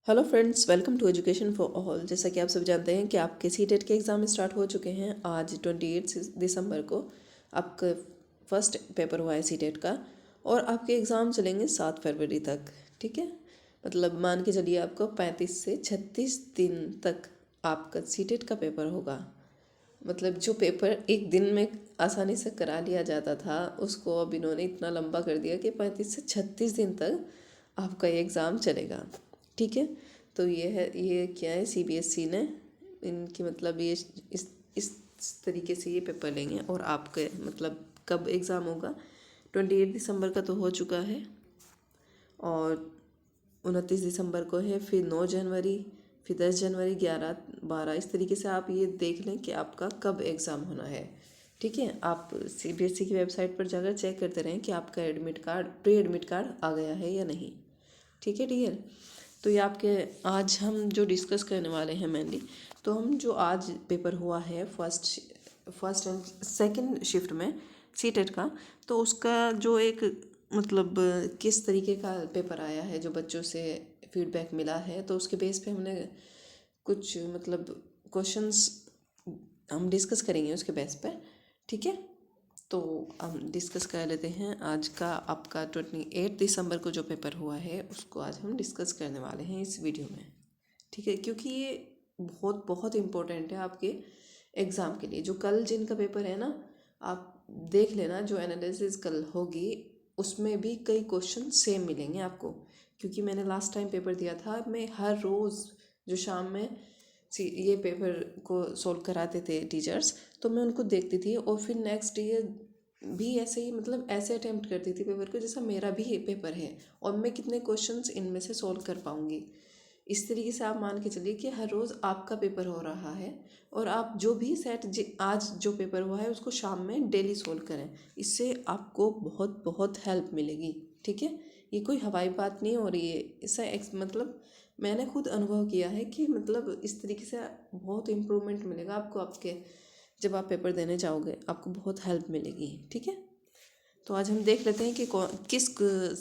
Hello friends, welcome to education for all. जैसा कि आप सब जानते हैं कि आपके सीटेट के एग्ज़ाम स्टार्ट हो चुके हैं। आज 28 दिसंबर को आपका फर्स्ट पेपर हुआ है सीटेट का, और आपके एग्ज़ाम चलेंगे 7 फरवरी तक। ठीक है, मतलब मान के चलिए आपको 35 से 36 दिन तक आपका सीटेट का पेपर होगा। मतलब जो पेपर एक दिन में आसानी से करा लिया जाता था, उसको अब इन्होंने इतना लंबा कर दिया कि 35 से 36 दिन तक आपका ये एग्ज़ाम चलेगा। ठीक है, तो ये क्या है, सीबीएसई ने इनकी मतलब ये इस तरीके से ये पेपर लेंगे। और आपके मतलब कब एग्ज़ाम होगा, 28 दिसंबर का तो हो चुका है, और 29 दिसंबर को है, फिर 9 जनवरी, फिर 10 जनवरी, 11, 12, इस तरीके से आप ये देख लें कि आपका कब एग्ज़ाम होना है। ठीक है, आप सीबीएसई की वेबसाइट पर जाकर चेक करते रहें कि आपका admit card, pre admit card आ गया है या नहीं। ठीक है डियर, तो ये आपके आज हम जो डिस्कस करने वाले हैं मेनली, तो हम जो आज पेपर हुआ है फर्स्ट एंड सेकंड शिफ्ट में सीटेट का, तो उसका जो एक मतलब किस तरीके का पेपर आया है, जो बच्चों से फीडबैक मिला है, तो उसके बेस पे हमने कुछ मतलब क्वेश्चंस हम डिस्कस करेंगे उसके बेस पे। ठीक है, तो हम डिस्कस कर लेते हैं आज का आपका 28 दिसंबर को जो पेपर हुआ है, उसको आज हम डिस्कस करने वाले हैं इस वीडियो में। ठीक है, क्योंकि ये बहुत बहुत इम्पोर्टेंट है आपके एग्ज़ाम के लिए। जो कल जिनका पेपर है ना, आप देख लेना, जो एनालिसिस कल होगी उसमें भी कई क्वेश्चन सेम मिलेंगे आपको। क्योंकि मैंने लास्ट टाइम पेपर दिया था, मैं हर रोज़ जो शाम में ये पेपर को सॉल्व कराते थे टीचर्स, तो मैं उनको देखती थी, और फिर नेक्स्ट डे भी ऐसे ही मतलब ऐसे अटेम्प्ट करती थी पेपर को जैसा मेरा भी ये पेपर है, और मैं कितने क्वेश्चंस इनमें से सॉल्व कर पाऊँगी। इस तरीके से आप मान के चलिए कि हर रोज़ आपका पेपर हो रहा है, और आप जो भी आज जो पेपर हुआ है उसको शाम में डेली सॉल्व करें। इससे आपको बहुत बहुत हेल्प मिलेगी। ठीक है, ये कोई हवाई बात नहीं, और ये इससे मतलब मैंने खुद अनुभव किया है कि मतलब इस तरीके से बहुत इम्प्रूवमेंट मिलेगा आपको। आपके जब आप पेपर देने जाओगे आपको बहुत हेल्प मिलेगी। ठीक है, तो आज हम देख लेते हैं कि किस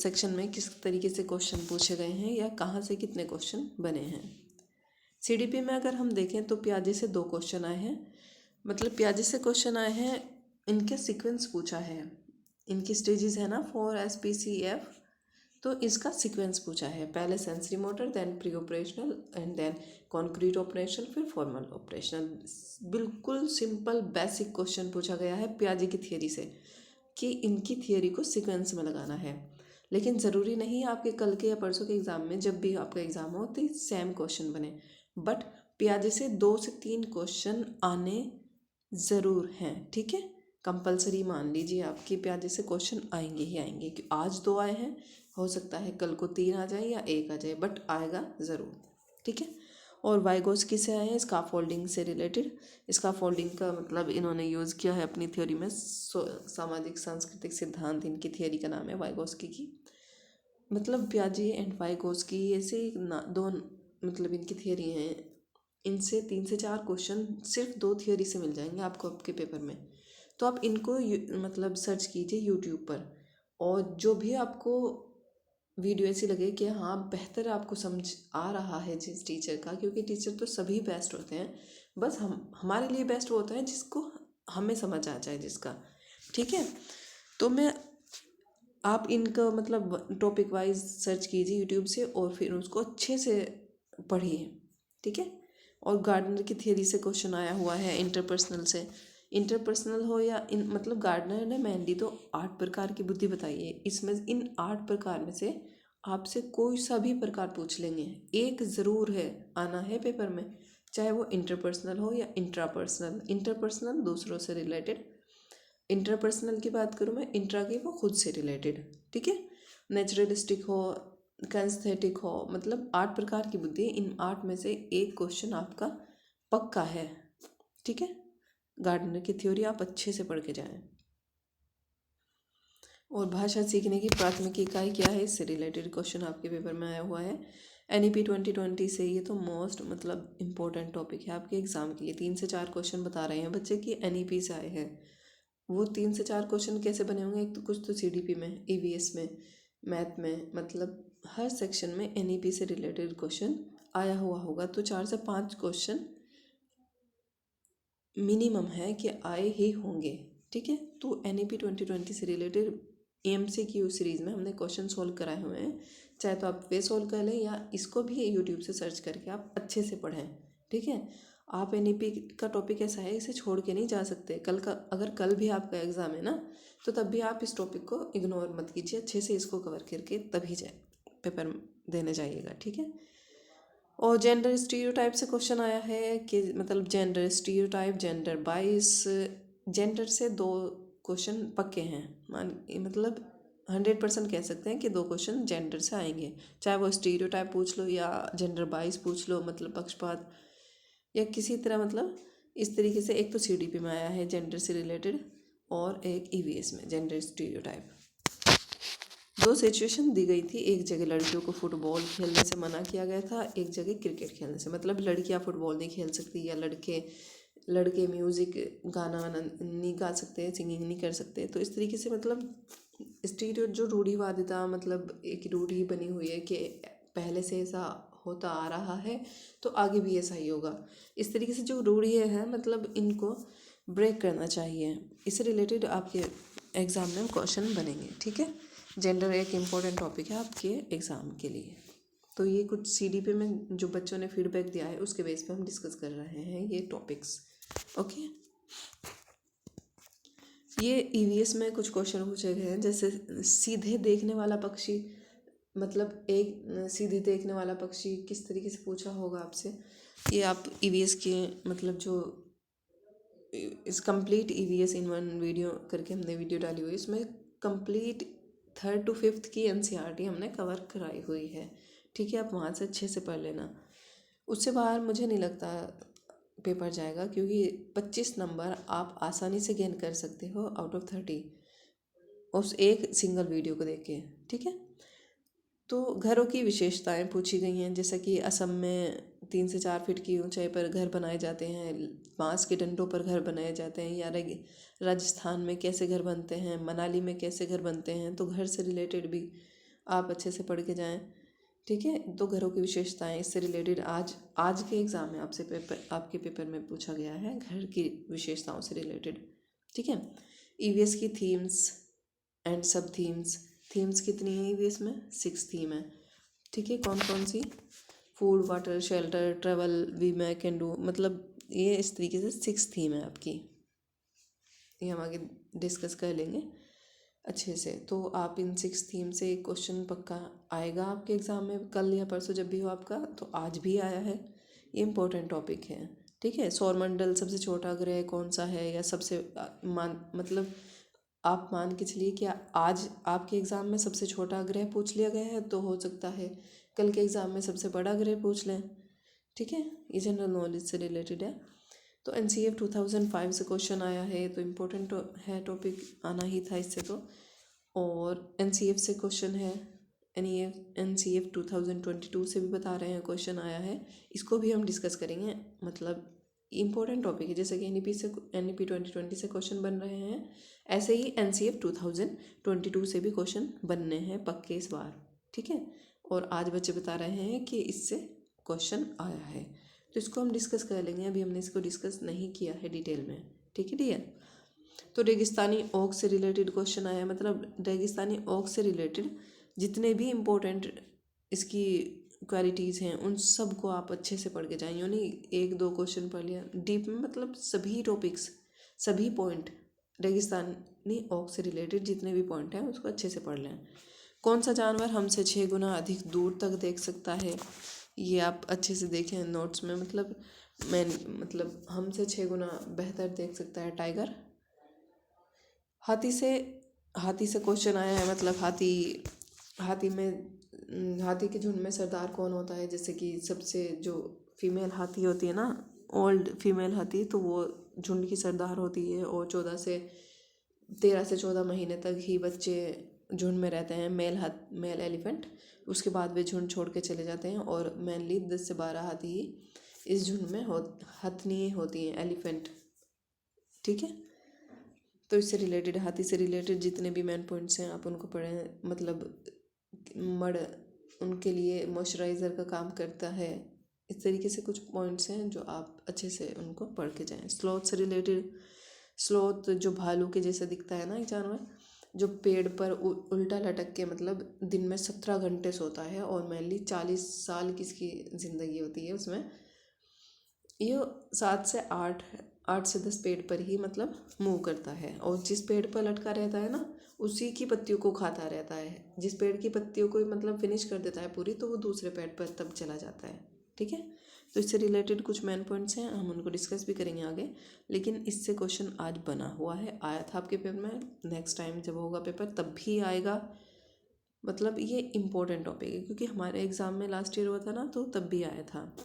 सेक्शन में किस तरीके से क्वेश्चन पूछे गए हैं, या कहाँ से कितने क्वेश्चन बने हैं। सीडीपी में अगर हम देखें तो प्याजे से 2 क्वेश्चन आए हैं। मतलब प्याजे से क्वेश्चन आए हैं, इनके सीक्वेंस पूछा है, इनकी स्टेजेस है ना 4 SPCF, तो इसका सीक्वेंस पूछा है। पहले sensory motor, then pre operational, and then concrete operation, फिर फॉर्मल ऑपरेशनल। बिल्कुल सिंपल बेसिक क्वेश्चन पूछा गया है पियाजे की थियरी से, कि इनकी थियरी को सीक्वेंस में लगाना है। लेकिन ज़रूरी नहीं आपके कल के या परसों के एग्ज़ाम में, जब भी आपका एग्ज़ाम हो, तो सेम क्वेश्चन बने, बट पियाजे से 2 से 3 क्वेश्चन आने ज़रूर हैं। ठीक है, कंपलसरी मान लीजिए आपके प्याजे से क्वेश्चन आएंगे ही आएंगे, कि आज 2 आए हैं, हो सकता है कल को 3 आ जाए या 1 आ जाए, बट आएगा ज़रूर। ठीक है, और वाइगोस किससे आए हैं, स्काफोल्डिंग से रिलेटेड। स्काफोल्डिंग का मतलब इन्होंने यूज़ किया है अपनी थ्योरी में, सामाजिक सांस्कृतिक सिद्धांत इनकी थ्योरी का नाम है वाइगोस्की की। मतलब पियाजे एंड वाइगोस्की ऐसे दो मतलब इनकी थ्योरी हैं। इनसे 3 से 4 क्वेश्चन सिर्फ 2 थियोरी से मिल जाएंगे आपको आपके पेपर में। तो आप इनको मतलब सर्च कीजिए यूट्यूब पर, और जो भी आपको वीडियो ऐसी लगे कि हाँ बेहतर आपको समझ आ रहा है जिस टीचर का, क्योंकि टीचर तो सभी बेस्ट होते हैं, बस हम हमारे लिए बेस्ट वो होता है जिसको हमें समझ आ जाए जिसका। ठीक है, तो मैं आप इनका मतलब टॉपिक वाइज सर्च कीजिए यूट्यूब से, और फिर उसको अच्छे से पढ़िए। ठीक है, और गार्डनर की थियरी से क्वेश्चन आया हुआ है, इंटरपर्सनल से। इंटरपर्सनल हो या मतलब गार्डनर ने मेनली तो 8 प्रकार की बुद्धि बताई है। इसमें इन 8 प्रकार में से आपसे कोई सा भी प्रकार पूछ लेंगे, एक ज़रूर है आना है पेपर में, चाहे वो इंटरपर्सनल हो या इंट्रापर्सनल। इंटरपर्सनल दूसरों से रिलेटेड, इंटरपर्सनल की बात करूँ मैं, इंट्रा की वो खुद से रिलेटेड। ठीक है, नेचुरलिस्टिक हो, कैंस्थेटिक हो, मतलब 8 प्रकार की बुद्धि, इन 8 में से एक क्वेश्चन आपका पक्का है। ठीक है, गार्डनर की थ्योरी आप अच्छे से पढ़ के जाएं। और भाषा सीखने की प्राथमिक इकाई क्या है, इससे रिलेटेड क्वेश्चन आपके पेपर में आया हुआ है NEP 2020 से। ये तो मोस्ट मतलब इम्पोर्टेंट टॉपिक है आपके एग्ज़ाम के लिए। 3 से 4 क्वेश्चन बता रहे हैं बच्चे कि NEP से आए हैं। वो 3 से 4 क्वेश्चन कैसे बने होंगे, एक तो कुछ तो CDP में, EVS में, मैथ में, मतलब हर सेक्शन में NEP से रिलेटेड क्वेश्चन आया हुआ होगा, तो 4 से 5 क्वेश्चन मिनिमम है कि आए ही होंगे। ठीक है, तो NEP 2020 से रिलेटेड MCQ सीरीज़ में हमने क्वेश्चन सोल्व कराए हुए हैं, चाहे तो आप वे सोल्व कर लें या इसको भी यूट्यूब से सर्च करके आप अच्छे से पढ़ें। ठीक है, आप NEP का टॉपिक ऐसा है, इसे छोड़ के नहीं जा सकते। अगर कल भी आपका एग्ज़ाम है ना, तो तब भी आप इस टॉपिक को इग्नोर मत कीजिए, अच्छे से इसको कवर करके तभी पेपर देने जाइएगा। ठीक है, और जेंडर स्टीरियोटाइप से क्वेश्चन आया है कि मतलब जेंडर स्टीरियोटाइप, जेंडर बाइस, जेंडर से 2 क्वेश्चन पक्के हैं, मतलब 100% कह सकते हैं कि 2 क्वेश्चन जेंडर से आएंगे, चाहे वो स्टीरियोटाइप पूछ लो या जेंडर बाइस पूछ लो, मतलब पक्षपात या किसी तरह, मतलब इस तरीके से। एक तो CDP में आया है जेंडर से रिलेटेड, और एक EVS में जेंडर स्टीरियोटाइप। 2 सिचुएशन दी गई थी, एक जगह लड़कियों को फुटबॉल खेलने से मना किया गया था, एक जगह क्रिकेट खेलने से, मतलब लड़कियां फुटबॉल नहीं खेल सकती या लड़के म्यूज़िक गाना नहीं गा सकते, सिंगिंग नहीं कर सकते। तो इस तरीके से मतलब स्टीरियो जो रूढ़िवादिता, मतलब एक रूढ़ी बनी हुई है कि पहले से ऐसा होता आ रहा है तो आगे भी ऐसा ही होगा, इस तरीके से जो रूढ़ी है मतलब इनको ब्रेक करना चाहिए। इससे रिलेटेड आपके एग्ज़ाम में क्वेश्चन बनेंगे। ठीक है, जेंडर एक इम्पॉर्टेंट टॉपिक है आपके एग्ज़ाम के लिए। तो ये कुछ CDP में जो बच्चों ने फीडबैक दिया है उसके बेस पे हम डिस्कस कर रहे हैं ये टॉपिक्स। ओके, ये EVS में कुछ क्वेश्चन पूछे गए हैं, जैसे सीधे देखने वाला पक्षी, मतलब एक सीधे देखने वाला पक्षी किस तरीके से पूछा होगा आपसे। ये आप EVS के मतलब जो इस complete EVS in one video करके हमने वीडियो डाली हुई है, इसमें कंप्लीट 3rd to 5th की NCERT हमने कवर कराई हुई है। ठीक है, आप वहाँ से अच्छे से पढ़ लेना, उससे बाहर मुझे नहीं लगता पेपर जाएगा, क्योंकि 25 नंबर आप आसानी से गेन कर सकते हो आउट ऑफ 30 उस एक सिंगल वीडियो को देख के। ठीक है, तो घरों की विशेषताएं पूछी गई हैं, जैसा कि असम में 3 से 4 फीट की ऊंचाई पर घर बनाए जाते हैं, बांस के डंडों पर घर बनाए जाते हैं, या राजस्थान में कैसे घर बनते हैं, मनाली में कैसे घर बनते हैं। तो घर से रिलेटेड भी आप अच्छे से पढ़ के जाएं। ठीक है, तो घरों की विशेषताएं इससे रिलेटेड आज के एग्ज़ाम में आपके पेपर में पूछा गया है, घर की विशेषताओं से रिलेटेड। ठीक है, EVS की थीम्स एंड सब थीम्स कितनी है EVS में? 6 थीम है। ठीक है, कौन कौन सी? Food, water, shelter, travel, we may can do, मतलब ये इस तरीके से 6 थीम है आपकी, ये हम आगे डिस्कस कर लेंगे अच्छे से। तो आप इन 6 थीम से एक क्वेश्चन पक्का आएगा आपके एग्ज़ाम में, कल या परसों जब भी हो आपका। तो आज भी आया है, ये इम्पोर्टेंट टॉपिक है। ठीक है, सौरमंडल सबसे छोटा ग्रह कौन सा है, या सबसे मतलब आप मान के चलिए कि आज आपके एग्ज़ाम में सबसे छोटा ग्रह पूछ लिया गया है, तो हो सकता है कल के एग्ज़ाम में सबसे बड़ा ग्रह पूछ लें। ठीक है, ये जनरल नॉलेज से रिलेटेड है। तो NCF 2005 से क्वेश्चन आया है, तो इम्पोर्टेंट है टॉपिक, आना ही था इससे तो। और NCF से क्वेश्चन है, NCF 2022 से भी बता रहे हैं क्वेश्चन आया है, इसको भी हम डिस्कस करेंगे। मतलब इम्पोर्टेंट टॉपिक है, जैसे कि NEP 2020 से क्वेश्चन बन रहे हैं, ऐसे ही NCF 2022 से भी क्वेश्चन बनने हैं पक्के इस बार। ठीक है, और आज बच्चे बता रहे हैं कि इससे क्वेश्चन आया है, तो इसको हम डिस्कस कर लेंगे। अभी हमने इसको डिस्कस नहीं किया है डिटेल में। ठीक है डियर, तो रेगिस्तानी ओक से रिलेटेड क्वेश्चन आया है, मतलब रेगिस्तानी ओक से रिलेटेड जितने भी इम्पोर्टेंट इसकी क्वालिटीज़ हैं उन सब को आप अच्छे से पढ़ के जाएं, यूँ नहीं 1-2 क्वेश्चन पढ़ लिया डीप में, मतलब सभी टॉपिक्स, सभी पॉइंट रेगिस्तानी ओक से रिलेटेड जितने भी पॉइंट हैं उसको अच्छे से पढ़ लें। कौन सा जानवर हमसे 6 गुना अधिक दूर तक देख सकता है, ये आप अच्छे से देखें नोट्स में। मतलब हमसे 6 गुना बेहतर देख सकता है टाइगर। हाथी से क्वेश्चन आया है, मतलब हाथी के झुंड में सरदार कौन होता है, जैसे कि सबसे जो फीमेल हाथी होती है ना, ओल्ड फीमेल हाथी, तो वो झुंड की सरदार होती है, और 13 से 14 महीने तक ही बच्चे झुंड में रहते हैं, मेल एलिफेंट। उसके बाद वे झुंड छोड़ के चले जाते हैं, और मेनली 10 से 12 हाथी ही इस झुंड में हथनी होती हैं, एलिफेंट। ठीक है, तो इससे रिलेटेड, हाथी से रिलेटेड जितने भी मेन पॉइंट्स हैं आप उनको पढ़ें। मतलब मड उनके लिए मॉइस्चराइज़र का काम करता है, इस तरीके से कुछ पॉइंट्स हैं जो आप अच्छे से उनको पढ़ के जाएं। स्लॉथ से रिलेटेड, स्लॉथ जो भालू के जैसे दिखता है ना एक जानवर, जो पेड़ पर उल्टा लटक के मतलब दिन में 17 घंटे सोता है और मेनली 40 साल की इसकी ज़िंदगी होती है उसमें। ये 8 से 10 पेड़ पर ही मतलब मूव करता है, और जिस पेड़ पर लटका रहता है ना उसी की पत्तियों को खाता रहता है। जिस पेड़ की पत्तियों को मतलब फिनिश कर देता है पूरी, तो वो दूसरे पेड़ पर तब चला जाता है। ठीक है, तो इससे रिलेटेड कुछ मेन पॉइंट्स हैं, हम उनको डिस्कस भी करेंगे आगे। लेकिन इससे क्वेश्चन आज बना हुआ है, आया था आपके पेपर में, नेक्स्ट टाइम जब होगा पेपर तब भी आएगा। मतलब ये इम्पोर्टेंट टॉपिक है, क्योंकि हमारे एग्ज़ाम में लास्ट ईयर हुआ था ना, तो तब भी आया था।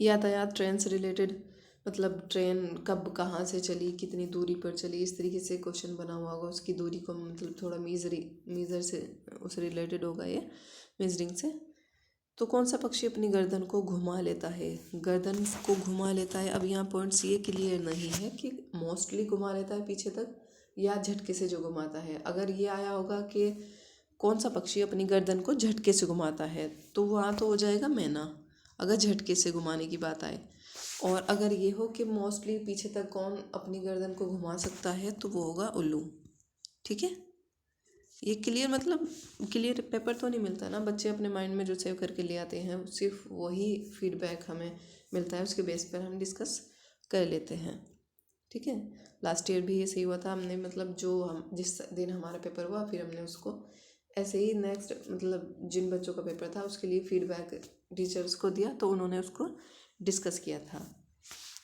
यातायात, ट्रेन से रिलेटेड, मतलब ट्रेन कब कहाँ से चली, कितनी दूरी पर चली, इस तरीके से क्वेश्चन बना हुआ होगा। उसकी दूरी को मतलब थोड़ा मीज़र से उससे रिलेटेड होगा ये, मेजरिंग से। तो कौन सा पक्षी अपनी गर्दन को घुमा लेता है, गर्दन को घुमा लेता है। अब यहाँ पॉइंट्स ये क्लियर नहीं है कि मोस्टली घुमा लेता है पीछे तक या झटके से जो घुमाता है। अगर ये आया होगा कि कौन सा पक्षी अपनी गर्दन को झटके से घुमाता है, तो वहाँ तो हो जाएगा मैना, अगर झटके से घुमाने की बात आए। और अगर ये हो कि मोस्टली पीछे तक कौन अपनी गर्दन को घुमा सकता है, तो वो होगा उल्लू। ठीक है, ये क्लियर, मतलब क्लियर पेपर तो नहीं मिलता ना, बच्चे अपने माइंड में जो सेव करके ले आते हैं सिर्फ वही फीडबैक हमें मिलता है, उसके बेस पर हम डिस्कस कर लेते हैं। ठीक है, लास्ट ईयर भी ये सही हुआ था, हमने मतलब जो हम जिस दिन हमारा पेपर हुआ फिर हमने उसको ऐसे ही नेक्स्ट मतलब जिन बच्चों का पेपर था उसके लिए फीडबैक टीचर्स को दिया, तो उन्होंने उसको डिस्कस किया था।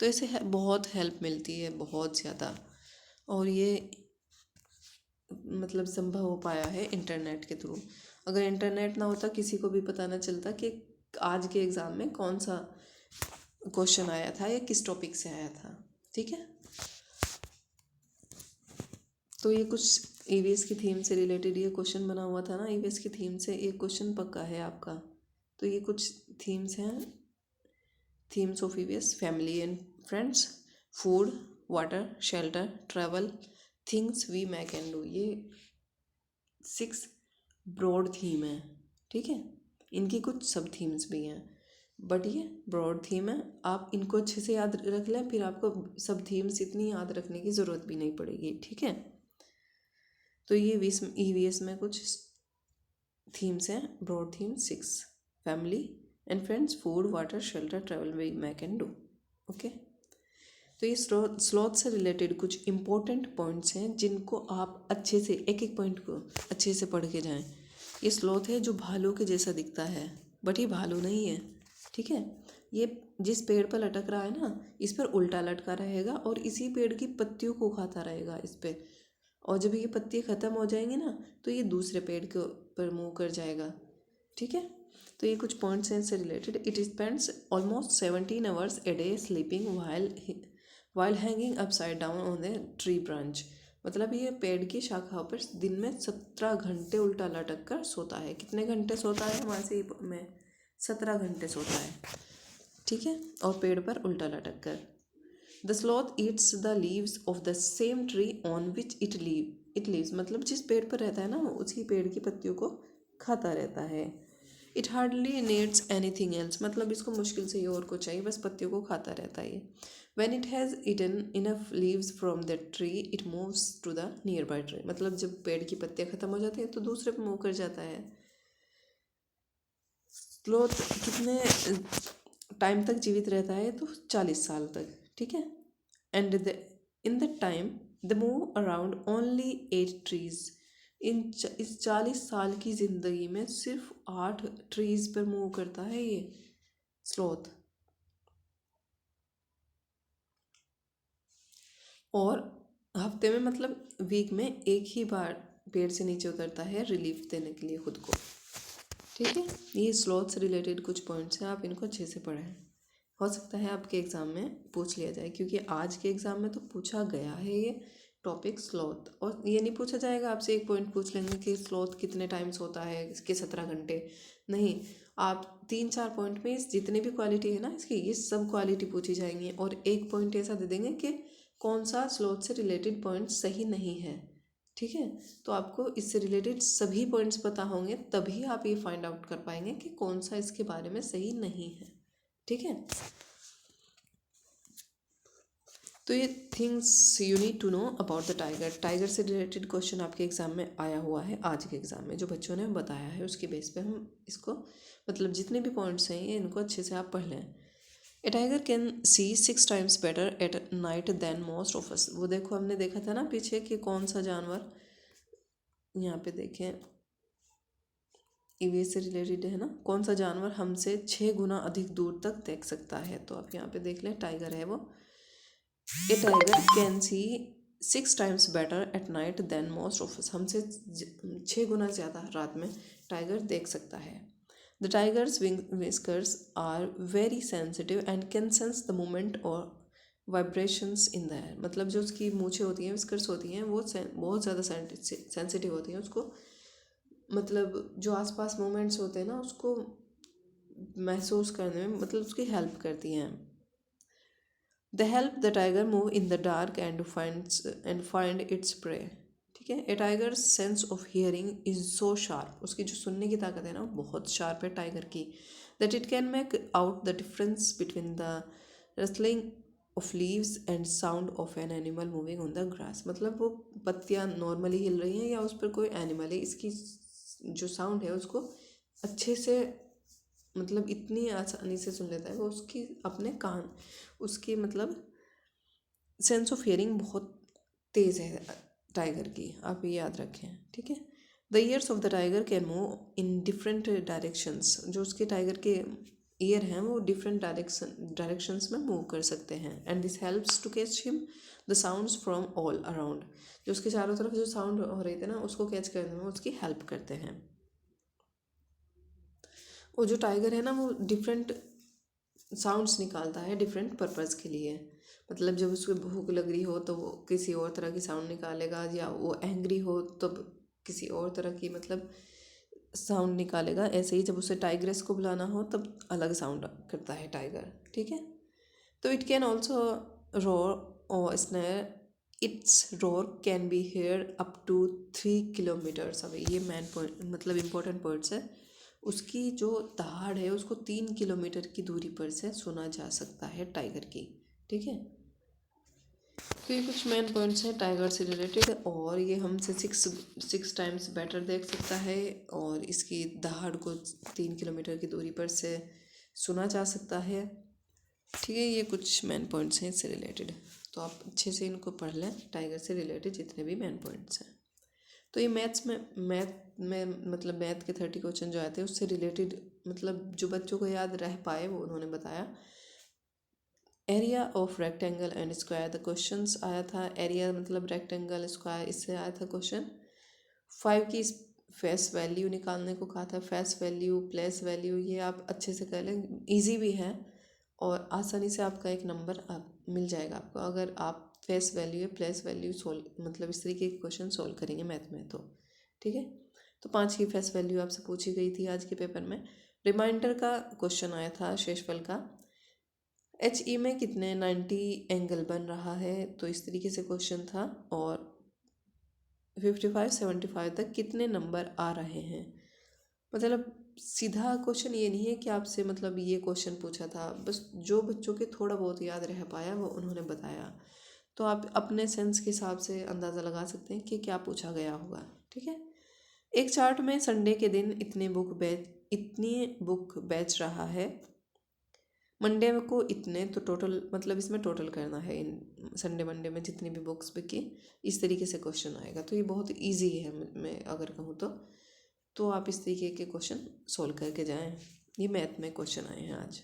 तो ऐसे बहुत हेल्प मिलती है, बहुत ज़्यादा। और ये मतलब संभव हो पाया है इंटरनेट के थ्रू। अगर इंटरनेट ना होता किसी को भी पता ना चलता कि आज के एग्ज़ाम में कौन सा क्वेश्चन आया था या किस टॉपिक से आया था। ठीक है, तो ये कुछ ईवीएस की थीम से रिलेटेड ये क्वेश्चन बना हुआ था ना, ईवीएस की थीम से एक क्वेश्चन पक्का है आपका। तो ये कुछ थीम्स हैं, themes of EVS: family and friends, food, water, shelter, travel, things we make and do. ये 6 ब्रॉड थीम है। ठीक है, इनकी कुछ सब थीम्स भी हैं, बट ये ब्रॉड थीम है। आप इनको अच्छे से याद रख लें, फिर आपको सब थीम्स इतनी याद रखने की ज़रूरत भी नहीं पड़ेगी। ठीक है, तो ये ईवीएस में कुछ थीम्स हैं, broad theme 6: family and friends, food, water, shelter, travel, we make and do. Okay, तो ये स्लॉथ से रिलेटेड कुछ इम्पोर्टेंट पॉइंट्स हैं जिनको आप अच्छे से एक एक पॉइंट को अच्छे से पढ़ के जाएं। ये स्लॉथ है जो भालू के जैसा दिखता है, बट ये भालू नहीं है। ठीक है, ये जिस पेड़ पर लटक रहा है ना, इस पर उल्टा लटका रहेगा और इसी पेड़ की पत्तियों को खाता रहेगा इस पर। और जब ये पत्ती ख़त्म हो जाएंगी ना, तो ये दूसरे पेड़ के ऊपर मूव कर जाएगा। ठीक है, तो ये कुछ पॉइंट्स हैं इससे related. It spends almost 17 hours a day sleeping while hanging upside down on the tree branch. मतलब ये पेड़ की शाखाओं पर दिन में 17 घंटे उल्टा लटक कर सोता है। कितने घंटे सोता है वहाँ से में 17 घंटे सोता है। ठीक है, और पेड़ पर उल्टा लटक कर। The sloth eats the leaves of the same tree on which it leaves. मतलब जिस पेड़ पर रहता है ना, उसी पेड़ की पत्तियों को खाता रहता है। It hardly needs anything else. मतलब इसको मुश्किल से ही और कुछ चाहिए, बस पत्तियों को खाता रहता है। When it has eaten enough leaves from the tree it moves to the nearby tree. मतलब जब पेड़ की पत्तियाँ ख़त्म हो जाती हैं तो दूसरे पर मूव कर जाता है। स्लॉथ कितने टाइम तक जीवित रहता है, तो 40 साल तक। ठीक है, and in the time the move around only 8 trees. इस 40 साल की ज़िंदगी में सिर्फ 8 ट्रीज पर मूव करता है ये स्लॉथ। और हफ्ते में मतलब वीक में एक ही बार पेड़ से नीचे उतरता है रिलीफ देने के लिए खुद को। ठीक है, ये स्लॉथ से रिलेटेड कुछ पॉइंट्स हैं, आप इनको अच्छे से पढ़ें। हो सकता है आपके एग्ज़ाम में पूछ लिया जाए, क्योंकि आज के एग्ज़ाम में तो पूछा गया है ये टॉपिक स्लॉथ। और ये नहीं पूछा जाएगा आपसे, एक पॉइंट पूछ लेंगे कि स्लॉथ कितने टाइम्स होता है, इसके 17 घंटे। नहीं, आप 3-4 पॉइंट में इस जितनी भी क्वालिटी है ना इसकी, ये सब क्वालिटी पूछी जाएंगी। और एक पॉइंट ऐसा दे देंगे कि कौन सा स्लॉथ से रिलेटेड पॉइंट सही नहीं है। ठीक है। तो आपको इससे रिलेटेड सभी पॉइंट्स पता होंगे, तभी आप ये फाइंड आउट कर पाएंगे कि कौन सा इसके बारे में सही नहीं है। ठीक है। तो ये things you need to know about the tiger. Tiger से रिलेटेड क्वेश्चन आपके एग्ज़ाम में आया हुआ है, आज के एग्ज़ाम में जो बच्चों ने बताया है उसके बेस पे हम इसको मतलब जितने भी पॉइंट्स हैं ये इनको अच्छे से आप पढ़ लें। A tiger can see 6 times better at night than most of us. वो देखो हमने देखा था ना पीछे कि कौन सा जानवर, यहाँ पे देखें ईवीएस से रिलेटेड है ना, कौन सा जानवर हमसे 6 गुना अधिक दूर तक देख सकता है। तो आप यहाँ पे देख लें, टाइगर है वो। A tiger can see 6 times better at night than most of us. हमसे 6 गुना ज़्यादा रात में टाइगर देख सकता है। The tiger's whiskers are very sensitive and can sense the movement और वाइब्रेशंस इन द एयर। मतलब जो उसकी मूछें होती हैं, विस्कर्स होती हैं, वो बहुत ज़्यादा सेंसिटिव होती हैं। उसको मतलब जो आसपास मूवमेंट्स होते हैं ना, उसको महसूस करने में मतलब उसकी हेल्प करती हैं। They help the tiger move in the dark and find its prey. ठीक है। A tiger sense of hearing is so sharp. उसकी जो सुनने की ताकत है ना, वो बहुत शार्प है टाइगर की। That it can make out the difference between the rustling of leaves and sound of an animal moving on the grass. मतलब वो पत्तियाँ नॉर्मली हिल रही हैं या उस पर कोई एनिमल है, इसकी जो साउंड है उसको अच्छे से मतलब इतनी आसानी से सुन लेता है वो। उसकी अपने कान, उसकी मतलब सेंस ऑफ हियरिंग बहुत तेज़ है टाइगर की, आप ये याद रखें। ठीक है। The years of the tiger can move in different directions. जो उसके टाइगर के ईयर हैं वो डिफरेंट डायरेक्शंस में मूव कर सकते हैं। And this helps to catch him the sounds from all around. जो उसके चारों तरफ जो साउंड हो रहे थे ना, उसको कैच करने में उसकी हेल्प करते हैं। वो जो टाइगर है ना, वो डिफरेंट साउंड्स निकालता है डिफरेंट पर्पज़ के लिए। मतलब जब उसको भूख लग रही हो तो वो किसी और तरह की साउंड निकालेगा, या वो एंग्री हो तब किसी और तरह की मतलब साउंड निकालेगा। ऐसे ही जब उसे टाइग्रेस को बुलाना हो तब अलग साउंड करता है टाइगर। ठीक है। तो इट कैन ऑल्सो रोर और snarl. Its roar can be hear up to 3 kilometres away. ये मेन पॉइंट मतलब इम्पोर्टेंट पॉइंट्स है। उसकी जो दहाड़ है उसको 3 किलोमीटर की दूरी पर से सुना जा सकता है टाइगर की। ठीक है। तो ये कुछ मेन पॉइंट्स हैं टाइगर से रिलेटेड। और ये हमसे 6 टाइम्स बेटर देख सकता है, और इसकी दहाड़ को 3 किलोमीटर की दूरी पर से सुना जा सकता है। ठीक है। ये कुछ मेन पॉइंट्स हैं इससे रिलेटेड, तो आप अच्छे से इनको पढ़ लें, टाइगर से रिलेटेड जितने भी मेन पॉइंट्स हैं। तो ये मैथ में मतलब मैथ के 30 क्वेश्चन जो आए थे उससे रिलेटेड, मतलब जो बच्चों को याद रह पाए वो उन्होंने बताया। Area of rectangle and square the questions आया था। एरिया मतलब रेक्टेंगल, स्क्वायर, इससे आया था क्वेश्चन। 5 की फेस वैल्यू निकालने को कहा था। फेस वैल्यू, प्लेस वैल्यू, ये आप अच्छे से कर लें, इजी भी है और आसानी से आपका एक नंबर आप मिल जाएगा आपको, अगर आप फेस वैल्यू या प्लेस वैल्यू सोल्व मतलब इस तरीके के क्वेश्चन सोल्व करेंगे मैथ में तो। ठीक है। तो 5 की फेस वैल्यू आपसे पूछी गई थी आज के पेपर में। रिमाइंडर का क्वेश्चन आया था शेषफल का। HE में कितने 90 एंगल बन रहा है, तो इस तरीके से क्वेश्चन था। और 55-75 तक कितने नंबर आ रहे हैं। मतलब सीधा क्वेश्चन ये नहीं है कि आपसे मतलब ये क्वेश्चन पूछा था, बस जो बच्चों के थोड़ा बहुत याद रह पाया वो उन्होंने बताया। तो आप अपने सेंस के हिसाब से अंदाज़ा लगा सकते हैं कि क्या पूछा गया होगा। ठीक है। एक चार्ट में संडे के दिन इतनी बुक बेच रहा है, मंडे को इतने, तो टोटल मतलब इसमें टोटल करना है इन संडे मंडे में जितनी भी बुक्स बिकी, इस तरीके से क्वेश्चन आएगा। तो ये बहुत इजी है, मैं अगर कहूँ तो आप इस तरीके के क्वेश्चन सोल्व करके जाएं। ये मैथ में क्वेश्चन आए हैं आज।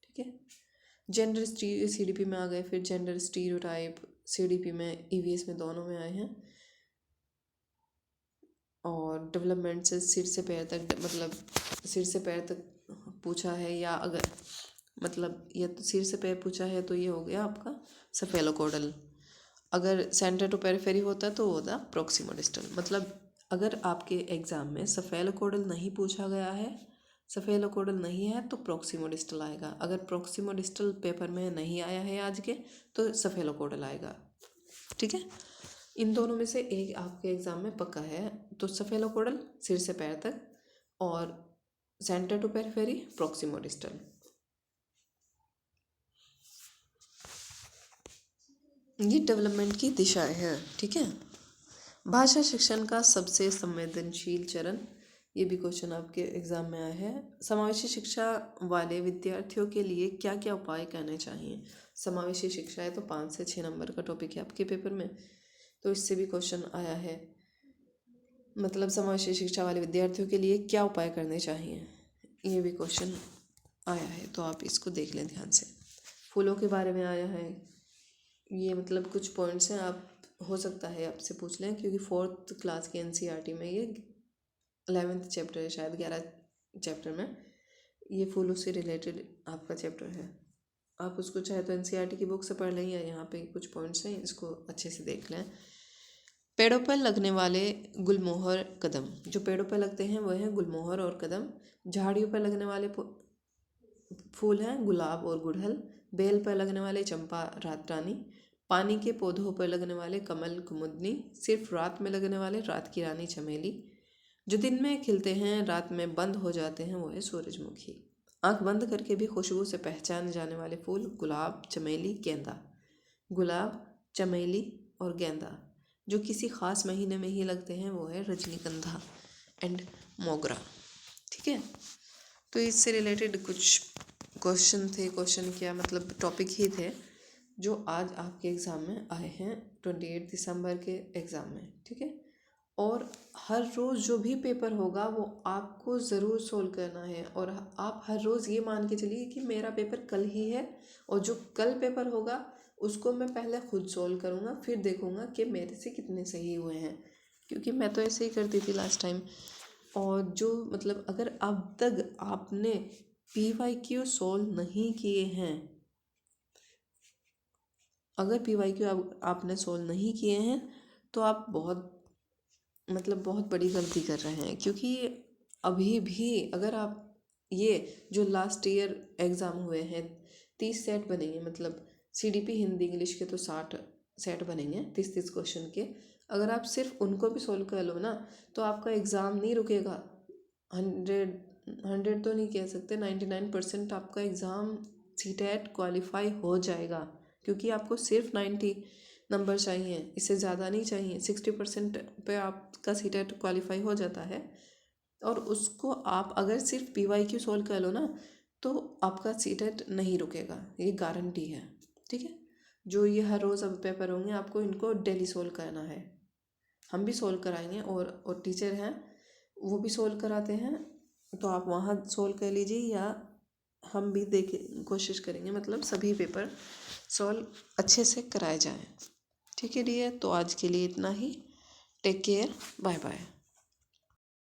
ठीक है। जेंडर CDP में आ गए, फिर जेंडर स्टीरियोटाइप CDP में, EVS में, दोनों में आए हैं। और डेवलपमेंट से सिर से पैर तक, मतलब सिर से पैर तक पूछा है, या अगर मतलब ये तो सिर से पैर पूछा है तो ये हो गया आपका सफेलोकोडल। अगर सेंटर टू पेरिफेरी होता तो वो होता प्रोक्सिमोडिस्टल। मतलब अगर आपके एग्ज़ाम में सफेलोकोडल नहीं पूछा गया है, सफेलोकोडल नहीं है, तो प्रोक्सिमोडिस्टल आएगा। अगर प्रोक्सिमोडिस्टल पेपर में नहीं आया है आज के, तो सफेलोकोडल आएगा। ठीक है। इन दोनों में से एक आपके एग्ज़ाम में पक्का है, तो सफेलोपोडल सिर से पैर तक और centre to periphery proximodistal. ये डेवलपमेंट की दिशाएं हैं, ठीक है। भाषा शिक्षण का सबसे संवेदनशील चरण, ये भी क्वेश्चन आपके एग्ज़ाम में आया है। समावेशी शिक्षा वाले विद्यार्थियों के लिए क्या क्या उपाय करने चाहिए। समावेशी शिक्षा है तो 5 से 6 नंबर का टॉपिक है आपके पेपर में, तो इससे भी क्वेश्चन आया है। मतलब समावेशी शिक्षा वाले विद्यार्थियों के लिए क्या उपाय करने चाहिए, ये भी क्वेश्चन आया है, तो आप इसको देख लें ध्यान से। फूलों के बारे में आया है, ये मतलब कुछ पॉइंट्स हैं, आप हो सकता है आपसे पूछ लें, क्योंकि 4th क्लास के एनसीईआरटी में ये 11th चैप्टर है शायद, 11 चैप्टर में ये फूलों से रिलेटेड आपका चैप्टर है। आप उसको चाहे तो एनसीईआरटी की बुक से पढ़ लें, या यहाँ पे कुछ पॉइंट्स हैं, इसको अच्छे से देख लें। पेड़ों पर लगने वाले गुलमोहर कदम, जो पेड़ों पर लगते हैं वह हैं गुलमोहर और कदम। झाड़ियों पर लगने वाले फूल हैं गुलाब और गुड़हल। बेल पर लगने वाले चंपा रात रानी। पानी के पौधों पर लगने वाले कमल कुमुदनी। सिर्फ रात में लगने वाले रात की रानी चमेली। जो दिन में खिलते हैं रात में बंद हो जाते हैं वो है सूरजमुखी। आंख बंद करके भी खुशबू से पहचाने जाने वाले फूल गुलाब, चमेली, गेंदा। गुलाब, चमेली और गेंदा जो किसी ख़ास महीने में ही लगते हैं वो है रजनीगंधा एंड मोगरा, ठीक है। तो इससे रिलेटेड कुछ क्वेश्चन थे, क्वेश्चन क्या मतलब टॉपिक ही थे जो आज आपके एग्ज़ाम में आए हैं 28 दिसंबर के एग्ज़ाम में, ठीक है। और हर रोज़ जो भी पेपर होगा वो आपको ज़रूर सोल्व करना है, और आप हर रोज़ ये मान के चलिए कि मेरा पेपर कल ही है, और जो कल पेपर होगा उसको मैं पहले खुद सोल्व करूँगा, फिर देखूँगा कि मेरे से कितने सही हुए हैं, क्योंकि मैं तो ऐसे ही करती थी लास्ट टाइम। और जो मतलब अगर अब तक आपने PYQ सोल्व नहीं किए हैं, अगर PYQ आपने सोल्व नहीं किए हैं तो आप बहुत बड़ी गलती कर रहे हैं, क्योंकि अभी भी अगर आप ये जो लास्ट ईयर एग्ज़ाम हुए हैं 30 सेट बनेंगे, मतलब CDP हिंदी इंग्लिश के तो 60 सेट बनेंगे 30 क्वेश्चन के। अगर आप सिर्फ उनको भी सोल्व कर लो ना तो आपका एग्ज़ाम नहीं रुकेगा। 100 तो नहीं कह सकते, 99% आपका एग्ज़ाम CTET क्वालिफाई हो जाएगा, क्योंकि आपको सिर्फ 90 नंबर चाहिए, इससे ज़्यादा नहीं चाहिए। 60% पे आपका CTET क्वालिफाई हो जाता है, और उसको आप अगर सिर्फ PYQ सोल्व कर लो ना तो आपका CTET नहीं रुकेगा, ये गारंटी है, ठीक है। जो ये हर रोज़ अब पेपर होंगे आपको इनको डेली सोल्व करना है, हम भी सोल्व कराएंगे, और टीचर हैं वो भी सोल्व कराते हैं, तो आप वहाँ सोल्व कर लीजिए, या हम भी कोशिश करेंगे मतलब सभी पेपर सॉल्व अच्छे से कराए जाएं, ठीक है डियर। तो आज के लिए इतना ही, टेक केयर, बाय बाय।